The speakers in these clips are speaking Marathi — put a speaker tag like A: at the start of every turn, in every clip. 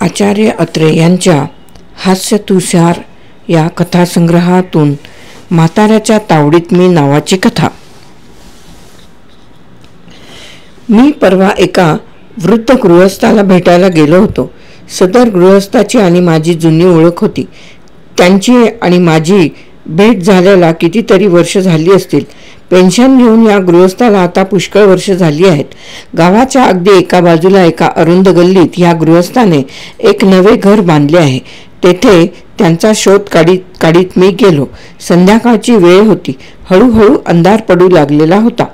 A: आचार्य अत्रे यांच्या हास्यतुषार या कथासंग्रहातून म्हाताऱ्याच्या तावडीत मी नावाची कथा. मी परवा एका वृद्ध गृहस्थाला भेटायला गेलो होतो. सदर गृहस्थाची आणि माझी जुनी ओळख होती. त्यांची आणि माझी भेट झाल्याला कितीतरी वर्ष झाली असतील. पेन्शन घेऊन या गृहस्थाला आता पुष्कळ वर्ष झाली आहेत. गावाच्या अगदी एका बाजूला एका अरुंद गल्लीत या गृहस्थाने एक नवे घर बांधले आहे. तेथे त्यांचा शोध काढीत मी गेलो. संध्याकाळची वेळ होती. हळूहळू अंधार पडू लागलेला होता.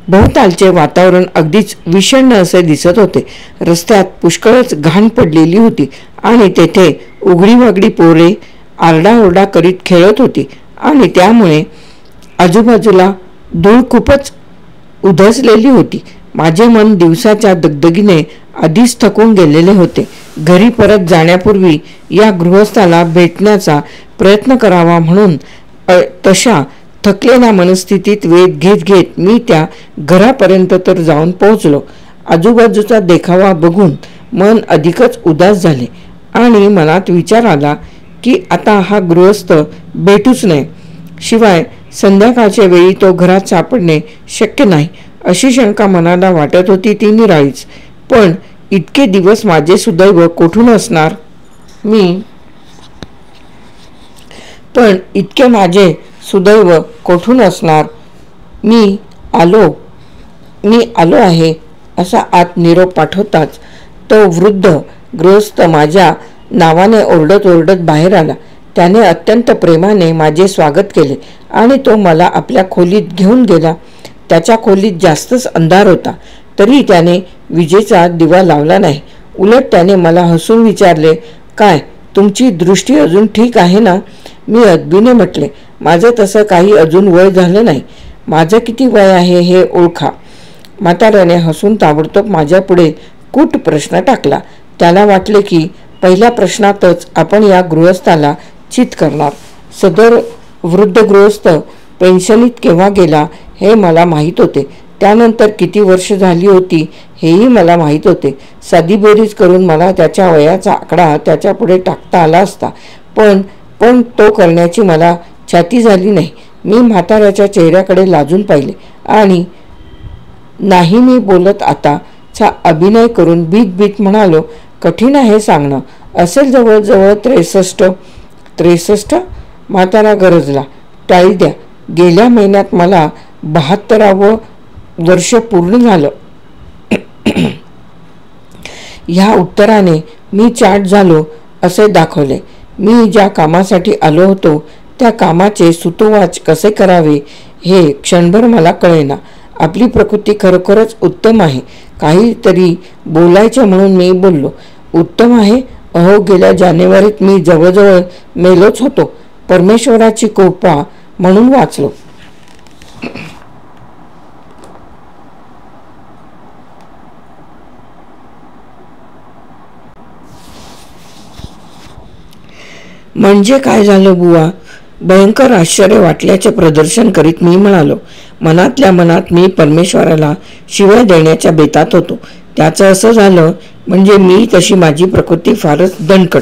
A: भोवतालचे वातावरण अगदीच विषण्ण असे दिसत होते. रस्त्यात पुष्कळच घाण पडलेली होती आणि तेथे उघडीवागडी पोरे आरडाओरडा करीत खेळत होती आणि त्यामुळे आजूबाजूला धूळ खूपच उधसलेली होती. माझे मन दिवसाच्या दगदगीने आधीच थकून गेलेले होते. घरी परत जाण्यापूर्वी या गृहस्थाला भेटण्याचा प्रयत्न करावा म्हणून तशा थकलेल्या मनस्थितीत वेध घेत मी त्या घरापर्यंत तर जाऊन पोहोचलो. आजूबाजूचा देखावा बघून मन अधिकच उदास झाले आणि मनात विचार आला की आता हा गृहस्थ भेटूच नये. शिवाय संध्याकाळच्या वेळी तो घरात सापडणे शक्य नाही अशी शंका मनाला वाटत होती ती निराळीच. पण इतके दिवस माझे सुदैव कोठून असणार? मी आलो आहे असा आत निरोप पाठवताच तो वृद्ध गृहस्थ माझ्या नावाने ओरडत बाहेर आला. त्याने अत्यंत प्रेमाने माझे स्वागत केले आणि तो मला आपल्या खोलीत घेऊन गेला. त्याच्या खोलीत जास्तच अंधार होता तरी त्याने विजेचा दिवा लावला नाही. उलट त्याने मला हसून विचारले, काय तुमची दृष्टी अजून ठीक आहे ना? मी अदबीने म्हटले, माझं तसं काही अजून वय झालं नाही. माझं किती वय आहे हे ओळखा. म्हाताऱ्याने हसून ताबडतोब माझ्या पुढे कूट प्रश्न टाकला. त्याला वाटले की पहिल्या प्रश्नातच आपण या गृहस्थाला चित करणार. सदर वृद्ध गृहस्थ पेन्शनीत केव्हा गेला हे मला माहीत होते. त्यानंतर किती वर्ष झाली होती हेही मला माहीत होते. साधी बेरीज करून मला त्याच्या वयाचा आकडा त्याच्या पुढे टाकता आला असता. पण तो करण्याची मला छाती झाली नाही. मी म्हाताऱ्याच्या चेहऱ्याकडे लाजून पाहिले आणि नाही मी बोलत आता चा अभिनय करून बीत म्हणालो, कठीण आहे सांगणं. असेल जवळजवळ 63. म्हातारा गरजला, टाळी द्या. गेल्या महिन्यात मला 72वं वर्ष पूर्ण झालं. ह्या उत्तराने मी चाट झालो असे दाखवले. मी ज्या कामासाठी आलो होतो त्या कामाचे सुतोवाच कसे करावे हे क्षणभर मला कळेना. आपली प्रकृती खरोखरच उत्तम आहे. काहीतरी बोलायचे म्हणून मी बोललो, उत्तम आहे? अहो, गेल्या जानेवारीत मी जवळजवळ मेलोच होतो. परमेश्वराची कृपा म्हणून वाचलो. म्हणजे काय झालं बुवा? भयंकर आश्चर्य वाटल्याचे प्रदर्शन करीत मी म्हणालो. मनातल्या मनात मी परमेश्वराला शिव्या देण्याच्या बेतात होतो. त्याचं असं झालं म्हणजे तशी माझी प्रकृती फारच दणकट.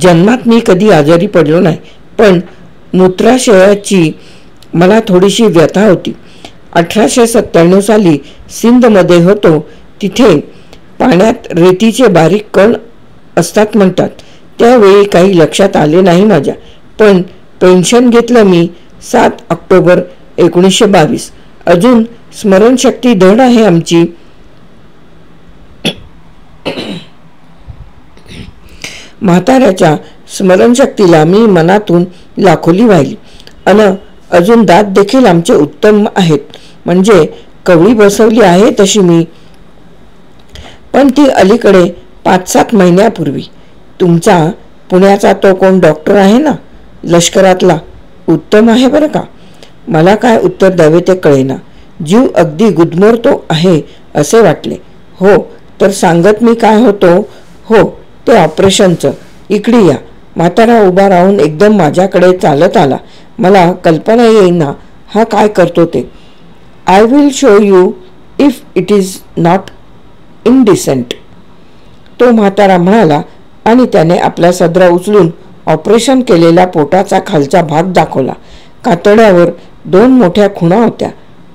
A: जन्मात मी कधी आजारी पडलो नाही, पण मूत्राशयाची मला थोडीशी व्यथा होती. 1897 साली सिंधमध्ये होतो. तिथे पाण्यात रेतीचे बारीक कण असतात म्हणतात. त्यावेळी काही लक्षात आले नाही माझ्या. पण पेन्शन घेतलं मी 7 ऑक्टोबर 1922. अजून स्मरणशक्ती धड आहे आमची. म्हाताऱ्याच्या स्मरणशक्तीला मी मनातून लाखोली वाहिली. अजून दात देखील आमचे उत्तम आहेत. म्हणजे कवळी बसवली आहे तशी मी. पण ती अलीकडे 5-7 महिन्यापूर्वी. तुमचा पुण्याचा तो कोण डॉक्टर आहे ना, लष्करातला, उत्तम आहे बरं का. मला काय उत्तर द्यावे ते कळेना. जीव अगदी गुदमरतो आहे असे वाटले. हो तर सांगत मी काय होतो. हो, ते ऑपरेशनचं. इकडे या. म्हातारा उभा राहून एकदम माझ्याकडे चालत आला. मला कल्पना येईना हा काय करतो ते. I will show you if it is not indecent, तो म्हातारा म्हणाला आणि त्याने आपला सदरा उचलून ऑपरेशन केलेला पोटाचा खालचा भाग दाखवला. कातड्यावर 2 मोठ्या खुणा होत्या.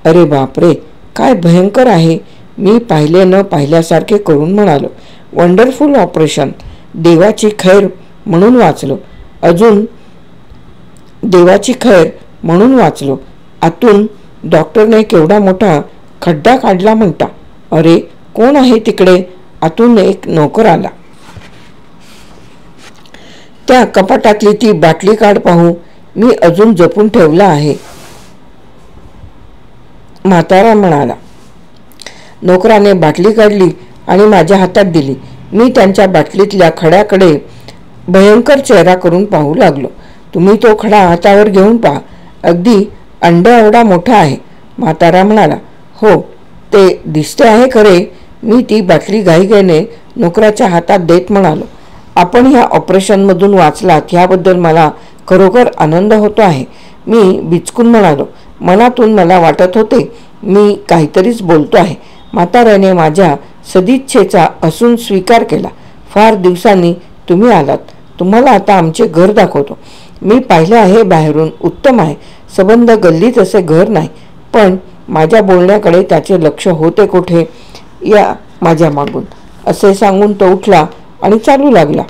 A: अरे बापरे, काय भयंकर आहे. मी पाहिले न पाहिल्यासारखे करून म्हणालो, वंडरफुल ऑपरेशन. देवाची खैर म्हणून वाचलो. अजून देवाची खैर म्हणून वाचलो. आतून डॉक्टरने केवढा मोठा खड्डा काढला म्हणता. अरे, कोण आहे तिकडे? आतून एक नोकर आला. त्या कपाटातली ती बाटली काढ पाहू, मी अजून जपून ठेवला आहे, म्हातारा म्हणाला. नोकराने बाटली काढली आणि माझ्या हातात दिली. मी त्यांच्या बाटलीतल्या खड्याकडे भयंकर चेहरा करून पाहू लागलो. तुम्ही तो खडा हातावर घेऊन पहा, अगदी अंडा एवढा मोठा आहे, म्हातारा म्हणाला. हो, ते दिसते आहे खरे. मी ती बाटली घाईघाईने नोकराच्या हातात देत म्हणालो, आपण ह्या ऑपरेशनमधून वाचलात ह्याबद्दल मला खरोखर आनंद होतो आहे. मी बिचकून म्हणालो. मनातून मला वाटत होते मी काहीतरीच बोलतो आहे. म्हाताऱ्याने माझ्या सदिच्छेचा हसून स्वीकार केला. फार दिवसांनी तुम्ही आलात. तुम्हाला आता आमचे घर दाखवतो. मी पाहिले आहे बाहेरून, उत्तम आहे. सबंध गल्लीत असे घर नाही. पण माझ्या बोलण्याकडे त्याचे लक्ष होते कुठे? या माझ्या मागून, असे सांगून तो उठला आणि चालू लागला.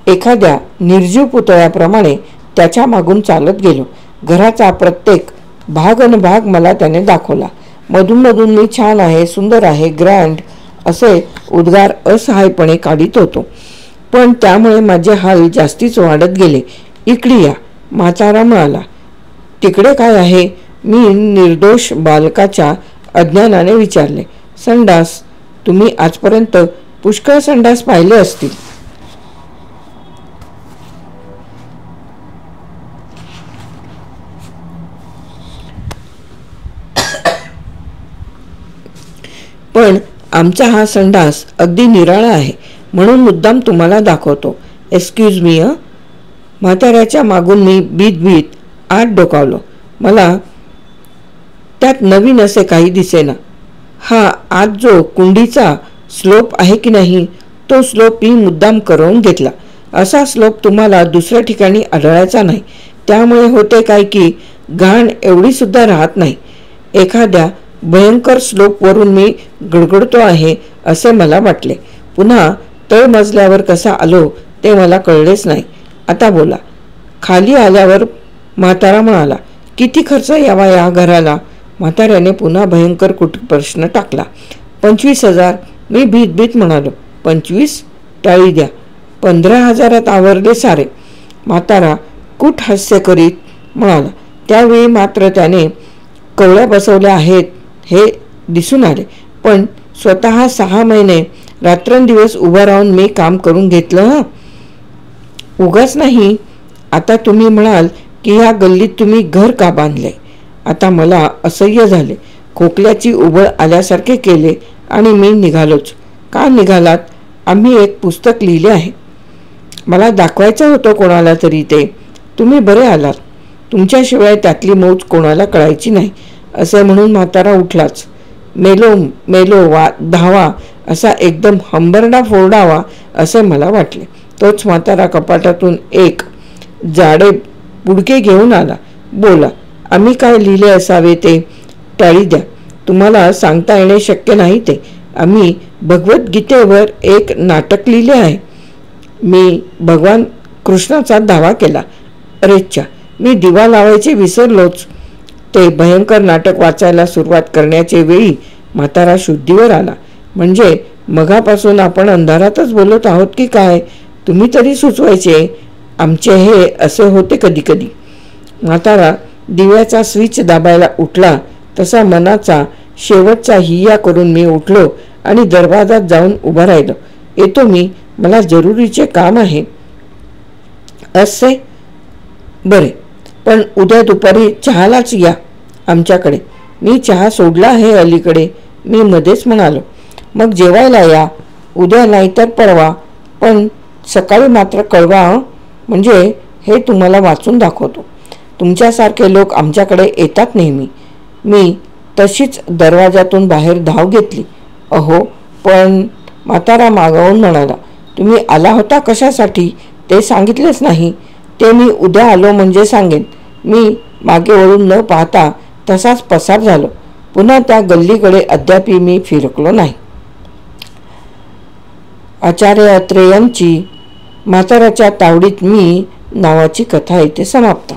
A: एखाद्या निर्जीव पुतळ्याप्रमाणे त्याच्या मागून चालत गेलो. घराचा प्रत्येक भाग अनभाग मला त्याने दाखवला. मधून मी छान आहे, सुंदर आहे, ग्रँड असे उद्गार असहायपणे काढीत होतो. पण त्यामुळे माझे हाल जास्तीच वाढत गेले. इकडे या, म्हातारा म्हणाला. तिकडे काय आहे? मी निर्दोष बालकाच्या अज्ञानाने विचारले. संडास. तुम्ही आजपर्यंत पुष्कळ संडास पाहिले असतील. पण आमचा हा संडास अगदी निराळा आहे, म्हणून मुद्दाम तुम्हाला दाखवतो. Excuse me. म्हाताऱ्याच्या मागून मी भीत आत डोकावलो. मला त्यात नवीन असे काही दिसेना. हा आत जो कुंडीचा स्लोप आहे की नाही, तो स्लोप मी मुद्दाम करवून घेतला. असा स्लोप तुम्हाला दुसऱ्या ठिकाणी आढळायचा नाही. त्यामुळे होते काय की घाण एवढी सुद्धा राहत नाही. एखाद्या भयंकर स्लोपवरून मी गडगडतो आहे असे मला वाटले. पुन्हा तळमजल्यावर कसा आलो ते मला कळलेच नाही. आता बोला. खाली आल्यावर म्हातारा म्हणाला, किती खर्च यावा या घराला? म्हाताऱ्याने पुन्हा भयंकर प्रश्न टाकला. 25,000. मी भीत म्हणालो. 25? टाळी द्या. 15,000 आवरले सारे. म्हातारा कुठ हास्य करीत म्हणाला. त्यावेळी मात्र त्याने कवळ्या बसवल्या आहेत हे दिसून आले. पण स्वतः 6 महिने रात्रंदिवस उभं राहून मी काम करून घेतलं. उगाच नाही. आता तुम्ही म्हणाल की ह्या गल्लीत तुम्ही घर का बांधले? आता मला असह्य झाले. खोकल्याची उबळ आल्यासारखे केले आणि मी निघालोच. का निघालात? आम्ही एक पुस्तक लिहिले आहे. मला दाखवायचं होतं कोणाला तरी ते. तुम्ही बरे आलात. तुमच्याशिवाय त्यातली मौज कोणाला कळायची नाही, असे म्हणून म्हातारा उठलाच. मेलो धावा असा एकदम हंबरडा फोडावा असे मला वाटले. तोच म्हातारा कपाटातून एक जाडे बुडके घेऊन आला. बोला, आम्ही काय लिहिले असावे ते? टाळी द्या. तुम्हाला सांगता येणे शक्य नाही ते. आम्ही भगवद्गीतेवर एक नाटक लिहिले आहे. मी भगवान कृष्णाचा दावा केला. अरेच्छा, मी दिवा लावायचे विसरलोच. ते भयंकर नाटक वाचायला सुरुवात करण्याचे वेळी म्हातारा शुद्धीवर आला. म्हणजे मगापासून आपण अंधारातच बोलत आहोत की काय? तुम्ही तरी सुचवायचे. आमचे हे असे होते कधी कधी. म्हातारा दिव्याचा स्विच दाबायला उठला तसा मनाचा शेवटचा हिय्या करून मी उठलो आणि दरवाजात जाऊन उभा राहिलो. येतो मी, मला जरुरीचे काम आहे. असे? बरे, पण उद्या दुपारी चहालाच या आमच्याकडे. मी चहा सोडला आहे अलीकडे, मी मध्येच म्हणालो. मग जेवायला या. उद्या नाही तर परवा, पण सकाळी मात्र कळवा. म्हणजे हे तुम्हाला वाचून दाखवतो. तुमच्यासारखे लोक आमच्याकडे येतात नेहमी. मी तशीच दरवाजातून बाहेर धाव घेतली. अहो पण, म्हातारा मागावून म्हणाला, तुम्ही आला होता कशासाठी ते सांगितलेच नाही. ते मी उद्या आलो म्हणजे सांगेन. मी मागे वळून न पाहता तसाच पसार झालो. पुन्हा त्या गल्लीकडे अद्याप मी फिरकलो नाही. आचार्य अत्रे यांची म्हाताऱ्याच्या तावडीत मी नावाची कथा इथे समाप्त.